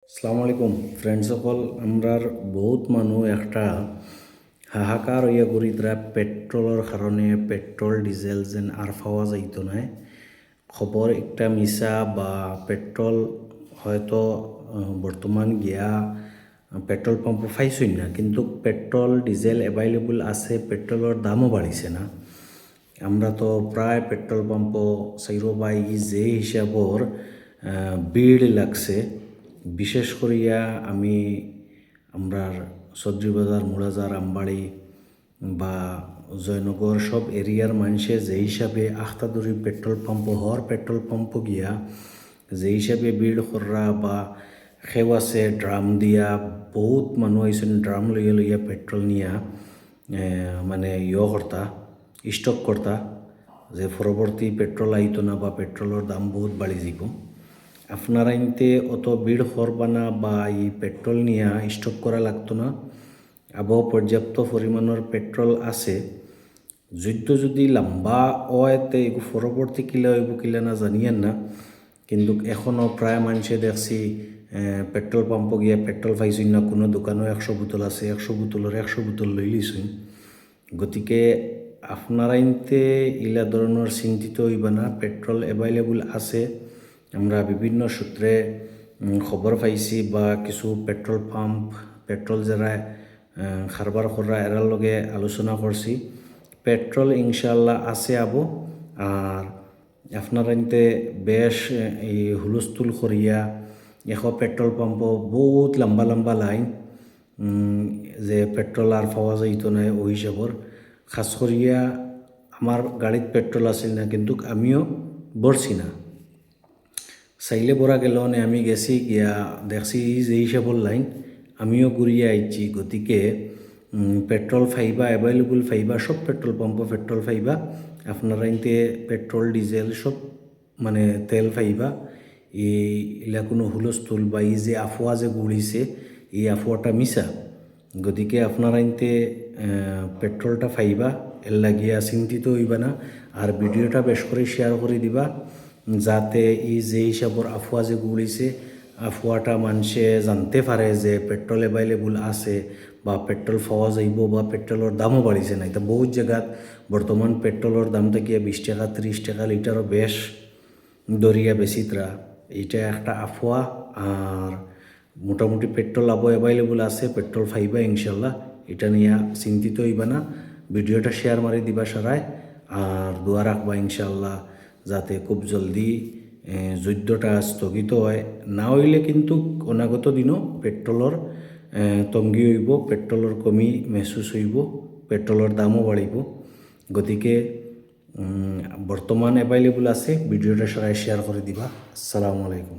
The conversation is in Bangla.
আসসালামু আলাইকুম ফ্রেন্ড সকল। আমরার বহুত মানুষ একটা হাহাকার হইয়া ঘুরিতরা পেট্রোলের কারণে পেট্রোল ডিজেল যেন আর পাওয়া যাইত নাই। খবর একটা মিশা বা পেট্রোল হয়তো বর্তমান গিয়া পেট্রোল পাম্প পাইছই না, কিন্তু পেট্রোল ডিজেল অ্যাভেলেবল আছে, পেট্রোলের দামও বাড়িছে না। আমরা তো প্রায় পেট্রোল পাম্প চাইরো বাই যে হিসাবর ভিড় লাগছে, বিশেষ করিয়া আমরার সদ্রি বাজার, মুড়াজার, আমবাড়ি বা জয়নগর সব এরিয়ার মানুষে যে হিসাবে আখতাদুরি পেট্রোল পাম্প হর পেট্রোল পাম্প গিয়া যে হিসাবে ভিড় কররা বা খেও আছে ড্রাম দিয়া, বহুত মানুষ আইসেন ড্রাম লইয়া লইয়া পেট্রোল নিয়া মানে করতা স্টক করতা, যে পরবর্তী পেট্রোল আইতো না বা পেট্রোলের দাম বহুত বাড়ি যাব। আপনারা ইনতে অত ভিড় করবা না বা এই পেট্রোল নিয়ে স্টক করা লাগতো না। আবহাওয়া পর্যাপ্ত পরিমাণের পেট্রোল আছে। যুদ্ধ যদি লম্বা হয়তে এগু পরবর্তী কিলা হইব কিলা না জানিয়েন না, কিন্তু এখনও প্রায় মানুষে দেখছি পেট্রোল পাম্প গিয়া পেট্রোল পাইছুন না। কোনো দোকানও 100 বোতল আছে, 100 বোতলের 100 বোতল লই লিছুন। গতিকে আপনারা ইনতে ইলা ধরনের চিন্তিত হইবা না, পেট্রোল অ্যাভেলেবল আছে। আমরা বিভিন্ন সূত্রে খবর পাইছি বা কিছু পেট্রোল পাম্প পেট্রোল যারা কারবার করা এরার লগে আলোচনা করছি, পেট্রোল ইনশাল্লাহ আছে আবো। আর আপনারা ইনতে বেশ এই হুলস্থুল করিয়া পেট্রোল পাম্প বহুত লম্বা লম্বা লাইন, যে পেট্রোল আর পাওয়া যাইত না ওই হিসাবর। খাস করিয়া আমার গাড়িত পেট্রোল আসিল না, কিন্তু আমিও বরছি না, চাইলে বরা গেল নে আমি গেছি গিয়া দেখছি যে হিসাবর লাইন আমিও ঘুরিয়ে আইছি। গতিকে পেট্রোল ফাইবা অ্যাভেলেবল ফাইবা, সব পেট্রোল পাম্প পেট্রোল ফাইবা। আপনারা ইনতে পেট্রোল ডিজেল সব মানে তেল ফাইবা। এলা কোনো হুলস্থুল বা এই যে আফওয়া যে গুড়িছে, এই আফওয়াটা মিশা। গতিকে আপনারা ইনতে পেট্রোলটা ফাইবা, এর লাগিয়া চিন্তিত হইবা না। আর ভিডিওটা বেশ করে শেয়ার করে দিবা, যাতে এই যে হিসাবর আফওয়া যে গুড়িছে আফওয়াটা মানুষে জানতে পারে যে পেট্রোল অ্যাভেলেবল আছে বা পেট্রোল পাওয়া যাইব বা পেট্রোলের দামও বাড়িছে না। এটা বহুত জায়গাত বর্তমান পেট্রোলের দামটা গিয়ে 20 টাকা 30 টাকা লিটারও বেশ দরিয়া বেশিতরা। এইটা একটা আফওয়া। আর মোটামুটি পেট্রোল অ্যাভেলেবল আছে, পেট্রোল ফাইবা ইনশাল্লাহ, এটা নিয়ে চিন্তিত হইবা না। ভিডিওটা শেয়ার মারি দিবা সারায়, আর দোয়া রাখবা ইনশাল্লাহ যাতে খুব জলদি যুদ্ধটা স্থগিত হয়। না হইলে কিন্তু অনাগত দিনও পেট্রোলের তঙ্গি হইব, পেট্রোলের কমি মেহসুস হইব, পেট্রোলের দামও বাড়িব। গতিকে বর্তমান অ্যাভেলেবল আছে, ভিডিওটা সবাই শেয়ার করে দিবা। আসসালামু আলাইকুম।